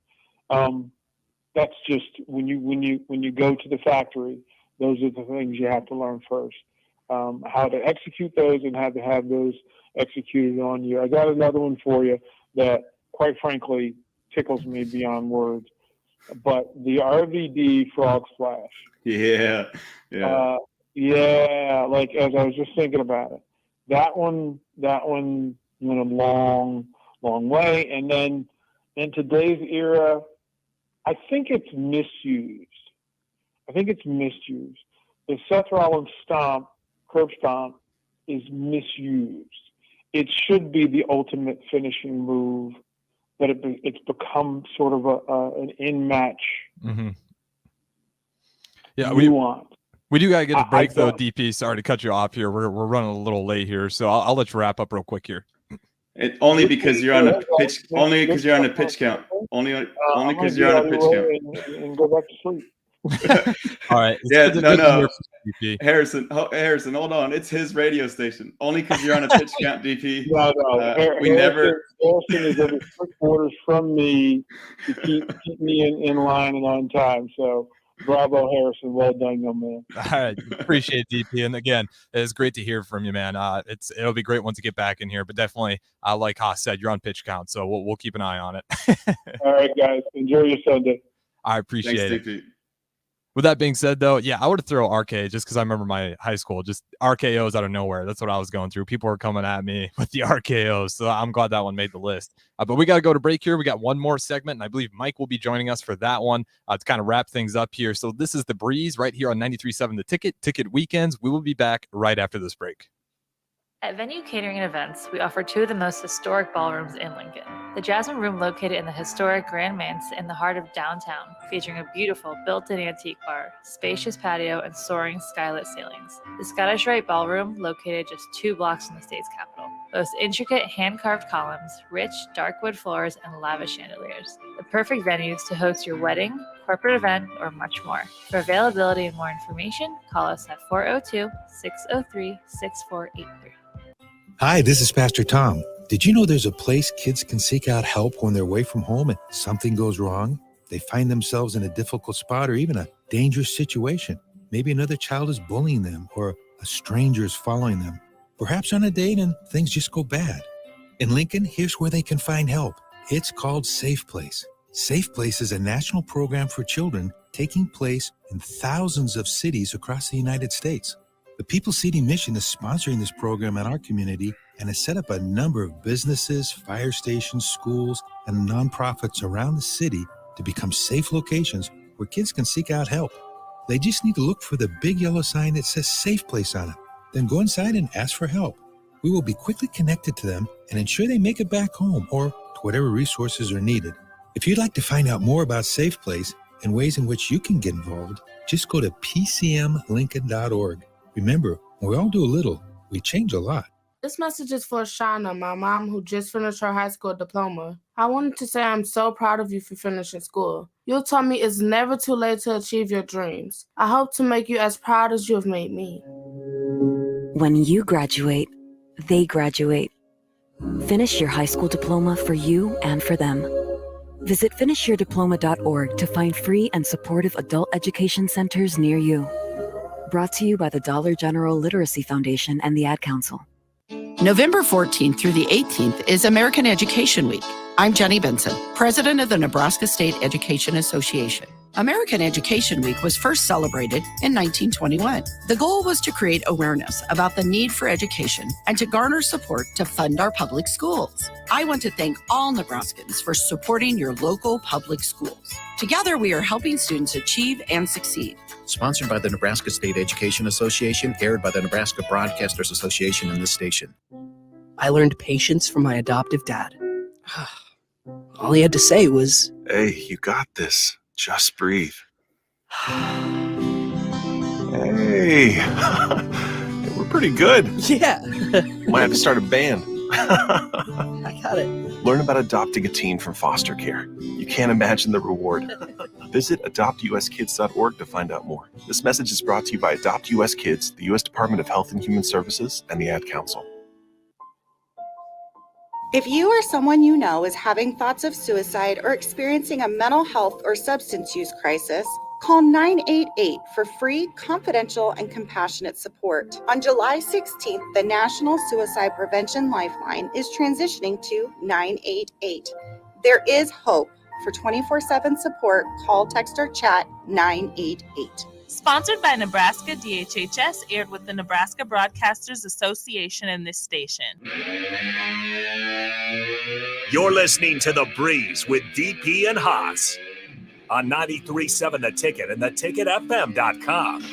That's just when you go to the factory, those are the things you have to learn first. How to execute those and how to have those executed on you. I got another one for you that, quite frankly, tickles me beyond words. But the RVD Frog Splash. Yeah. Like, as I was just thinking about it, that one went a long way. And then in today's era, I think it's misused. The Seth Rollins curb stomp, is misused. It should be the ultimate finishing move, but it's become sort of an in-match nuance. We do gotta get a break though, DP. Sorry to cut you off here. We're running a little late here, so I'll let you wrap up real quick here. Only because you're on a pitch. Only because you're on a pitch count. Only because you're on a pitch count. And go back to sleep. All right. Yeah. No. Harrison, hold on. It's his radio station. Only because you're on a pitch count, DP. No. Harrison is under strict orders from me to keep me in line and on time. So. Bravo, Harrison. Well done, young man. All right. Appreciate it, DP. And again, it's great to hear from you, man. It'll be great once you get back in here, but definitely, like Haas said, you're on pitch count, so we'll keep an eye on it. All right, guys. Enjoy your Sunday. I appreciate it. DP. With that being said, though, yeah, I would throw RK just because I remember my high school, just RKOs out of nowhere. That's what I was going through. People were coming at me with the RKOs, so I'm glad that one made the list. But we got to go to break here. We got one more segment, and I believe Mike will be joining us for that one to kind of wrap things up here. So this is The Breeze right here on 93.7 The Ticket Weekends. We will be back right after this break. At Venue Catering and Events, we offer two of the most historic ballrooms in Lincoln. The Jasmine Room, located in the historic Grand Manse in the heart of downtown, featuring a beautiful built-in antique bar, spacious patio, and soaring skylit ceilings. The Scottish Rite Ballroom, located just 2 blocks from the state's capital, boasts intricate hand-carved columns, rich dark wood floors, and lavish chandeliers. The perfect venues to host your wedding, corporate event, or much more. For availability and more information, call us at 402-603-6483. Hi, this is Pastor Tom. Did you know there's a place kids can seek out help when they're away from home and something goes wrong? They find themselves in a difficult spot or even a dangerous situation. Maybe another child is bullying them or a stranger is following them. Perhaps on a date and things just go bad. In Lincoln, here's where they can find help. It's called Safe Place. Safe Place is a national program for children taking place in thousands of cities across the United States. The People City Mission is sponsoring this program in our community and has set up a number of businesses, fire stations, schools, and nonprofits around the city to become safe locations where kids can seek out help. They just need to look for the big yellow sign that says Safe Place on it. Then go inside and ask for help. We will be quickly connected to them and ensure they make it back home or to whatever resources are needed. If you'd like to find out more about Safe Place and ways in which you can get involved, just go to pcmlincoln.org. Remember, when we all do a little, we change a lot. This message is for Shauna, my mom, who just finished her high school diploma. I wanted to say I'm so proud of you for finishing school. You taught me it's never too late to achieve your dreams. I hope to make you as proud as you have made me. When you graduate, they graduate. Finish your high school diploma for you and for them. Visit finishyourdiploma.org to find free and supportive adult education centers near you. Brought to you by the Dollar General Literacy Foundation and the Ad Council. November 14th through the 18th is American Education Week. I'm Jenny Benson, president of the Nebraska State Education Association. American Education Week was first celebrated in 1921. The goal was to create awareness about the need for education and to garner support to fund our public schools. I want to thank all Nebraskans for supporting your local public schools. Together, we are helping students achieve and succeed. Sponsored by the Nebraska State Education Association, aired by the Nebraska Broadcasters Association and this station. I learned patience from my adoptive dad. All he had to say was, "Hey, you got this. Just breathe." Hey, we're pretty good. Yeah. Might have to start a band. I got it. Learn about adopting a teen from foster care. You can't imagine the reward. Visit adoptuskids.org to find out more. This message is brought to you by Adopt US Kids, the U.S. Department of Health and Human Services, and the Ad Council. If you or someone you know is having thoughts of suicide or experiencing a mental health or substance use crisis, call 988 for free, confidential, and compassionate support. On July 16th, the National Suicide Prevention Lifeline is transitioning to 988. There is hope. For 24/7 support, call, text, or chat 988. Sponsored by Nebraska DHHS, aired with the Nebraska Broadcasters Association and this station. You're listening to The Breeze with DP and Haas on 93.7 The Ticket and theticketfm.com.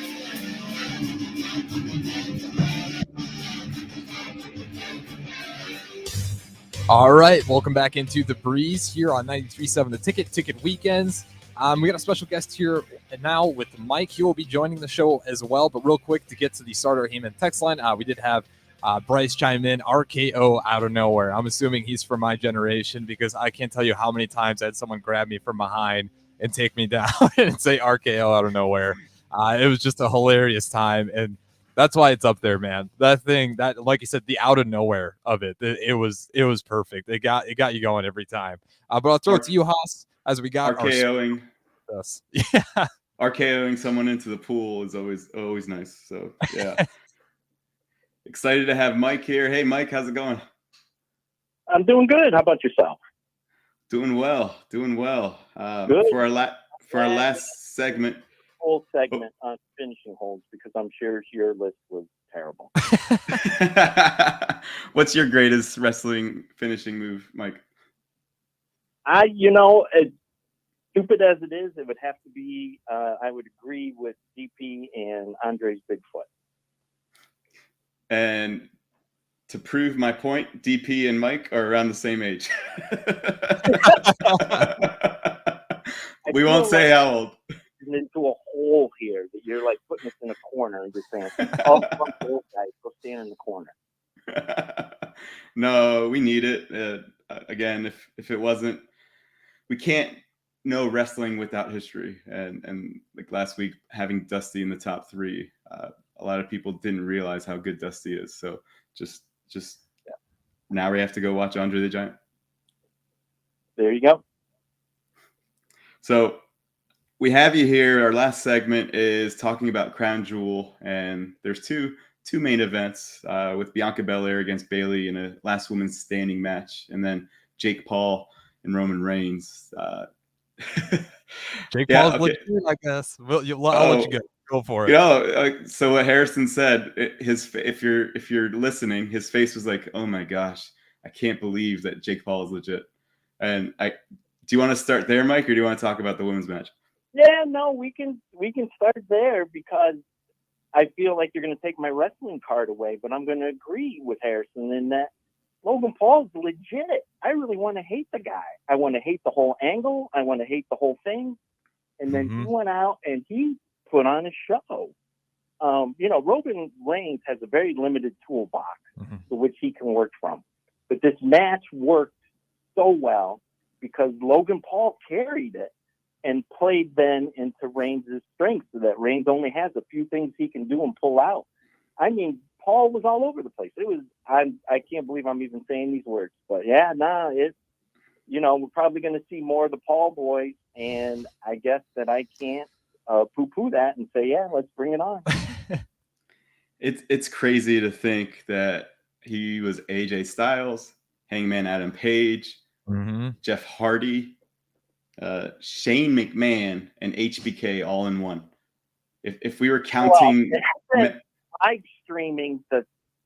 All right, welcome back into The Breeze here on 93.7 The Ticket Weekends. We got a special guest here now with Mike. He will be joining the show as well. But real quick, to get to the starter Heyman text line, we did have Bryce chime in, RKO out of nowhere. I'm assuming he's from my generation because I can't tell you how many times I had someone grab me from behind and take me down and say RKO out of nowhere. It was just a hilarious time, and that's why it's up there, man. That thing, that, like you said, the out of nowhere of it, it was perfect. It got you going every time. But I'll throw it to you, Haas. As we got RKOing, yeah, RKOing someone into the pool is always nice. So yeah, excited to have Mike here. Hey, Mike, how's it going? I'm doing good. How about yourself? Doing well. Good. For our last segment, whole segment on finishing holds, because I'm sure your list was terrible. What's your greatest wrestling finishing move, Mike? As stupid as it is, it would have to be, I would agree with DP and Andre's Bigfoot. And to prove my point, DP and Mike are around the same age. We won't say how old. Into a hole here that you're like putting us in a corner and just saying, "Oh, fuck those guys, go stand in the corner." No, we need it. Again, if it wasn't, we can't know wrestling without history. And like last week, having Dusty in the top 3, a lot of people didn't realize how good Dusty is. So just now we have to go watch Andre the Giant. There you go. So we have you here. Our last segment is talking about Crown Jewel, and there's two main events with Bianca Belair against Bayley in a last woman standing match, and then Jake Paul and Roman Reigns. Jake Paul's legit, I guess. I'll let you go for it. So what Harrison said, if you're listening, his face was like, "Oh my gosh, I can't believe that Jake Paul is legit." And do you want to start there, Mike, or do you want to talk about the women's match? Yeah, no, we can start there, because I feel like you're going to take my wrestling card away, but I'm going to agree with Harrison in that Logan Paul's legit. I really want to hate the guy. I want to hate the whole angle. I want to hate the whole thing. And then he went out and he put on a show. Roman Reigns has a very limited toolbox to which he can work from. But this match worked so well because Logan Paul carried it and played then into Reigns' strength, so that Reigns only has a few things he can do and pull out. I mean, Paul was all over the place. I can't believe I'm even saying these words, but we're probably going to see more of the Paul boys, and I guess that I can't poo-poo that and say, yeah, let's bring it on. It's crazy to think that he was AJ Styles, Hangman Adam Page, Jeff Hardy, Shane McMahon, and HBK all in one. If we were counting live streaming, the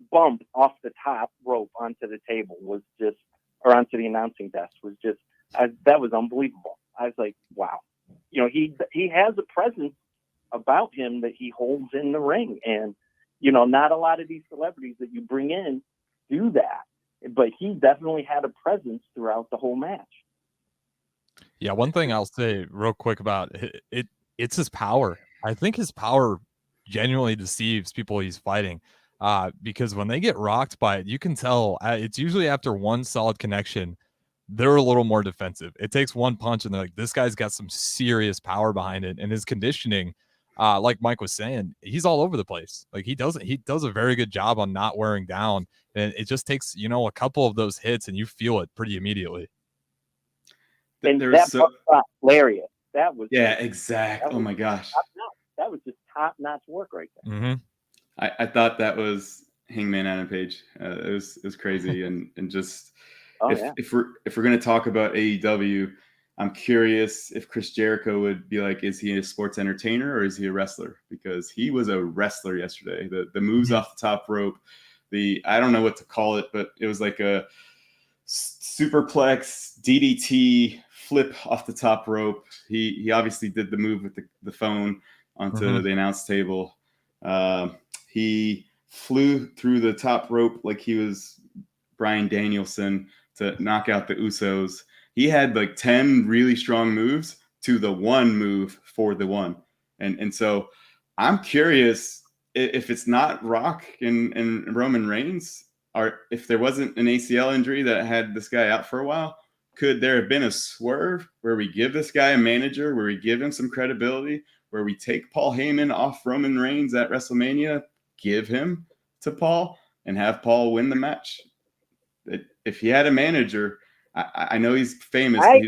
bump off the top rope onto the table was just, or onto the announcing desk was just, that was unbelievable. I was like, wow. He has a presence about him that he holds in the ring, and not a lot of these celebrities that you bring in do that, but he definitely had a presence throughout the whole match. Yeah, one thing I'll say real quick about it's his power. I think his power genuinely deceives people he's fighting, because when they get rocked by it, you can tell it's usually after one solid connection, they're a little more defensive. It takes one punch and they're like, this guy's got some serious power behind it. And his conditioning, like Mike was saying, he's all over the place. Like he does a very good job on not wearing down. And it just takes, a couple of those hits and you feel it pretty immediately. And that was hilarious. That was exactly. Oh my gosh, that was just top-notch work right there. I thought that was Hangman Adam Page. It was crazy, and just if we're going to talk about AEW, I'm curious if Chris Jericho would be like, is he a sports entertainer or is he a wrestler? Because he was a wrestler yesterday. The moves off the top rope, I don't know what to call it, but it was like a superplex DDT flip off the top rope. He obviously did the move with the phone onto the announce table. He flew through the top rope like he was Bryan Danielson to knock out the Usos. He had like 10 really strong moves to the one move for the one. And so I'm curious if it's not Rock and Roman Reigns, or if there wasn't an ACL injury that had this guy out for a while, could there have been a swerve where we give this guy a manager, where we give him some credibility, where we take Paul Heyman off Roman Reigns at WrestleMania, give him to Paul, and have Paul win the match? If he had a manager, I know he's famous, but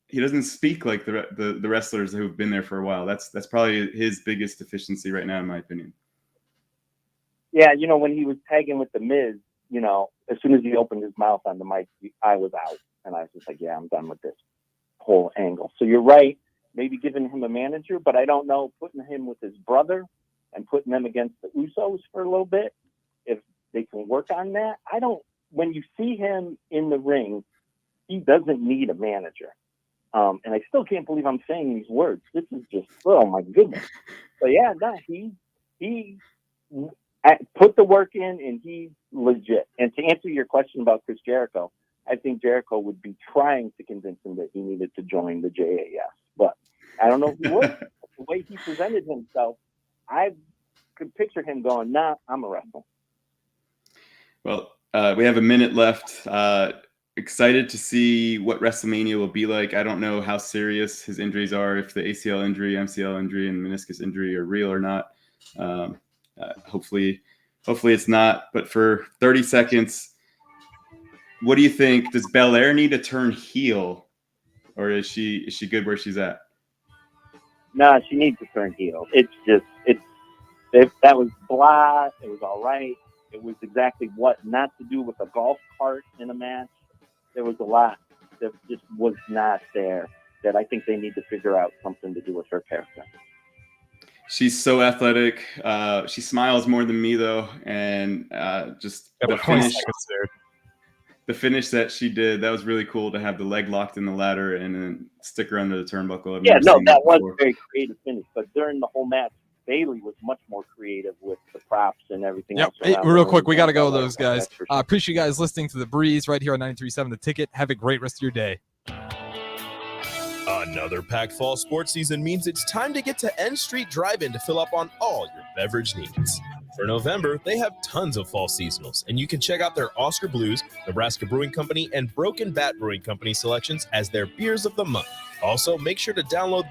he doesn't speak like the wrestlers who've been there for a while. That's probably his biggest deficiency right now, in my opinion. Yeah, when he was tagging with The Miz, as soon as he opened his mouth on the mic, I was out. And I was just like, yeah, I'm done with this whole angle. So you're right, maybe giving him a manager, but I don't know, putting him with his brother and putting them against the Usos for a little bit, if they can work on that. When you see him in the ring, he doesn't need a manager. And I still can't believe I'm saying these words. This is just, oh my goodness. But yeah, no, he put the work in, and he's legit. And to answer your question about Chris Jericho, I think Jericho would be trying to convince him that he needed to join the JAS. But I don't know if he would. The way he presented himself, I could picture him going, nah, I'm a wrestler. Well, we have a minute left. Excited to see what WrestleMania will be like. I don't know how serious his injuries are, if the ACL injury, MCL injury, and meniscus injury are real or not. Hopefully it's not. But for 30 seconds, what do you think? Does Belair need to turn heel, or is she good where she's at? Nah, she needs to turn heel. That was blah. It was all right. It was exactly what not to do with a golf cart in a match. There was a lot that just was not there, that I think they need to figure out something to do with her character. She's so athletic. She smiles more than me, though, and just the finish that she did, that was really cool, to have the leg locked in the ladder and then stick her under the turnbuckle. That was a very creative finish. But during the whole match, Bailey was much more creative with the props and everything else. Hey, real quick, we got to go, those guys. Appreciate you guys listening to The Breeze right here on 93.7 The Ticket. Have a great rest of your day. Another packed fall sports season means it's time to get to N Street Drive-In to fill up on all your beverage needs. For November, they have tons of fall seasonals, and you can check out their Oscar Blues, Nebraska Brewing Company, and Broken Bat Brewing Company selections as their beers of the month. Also, make sure to download the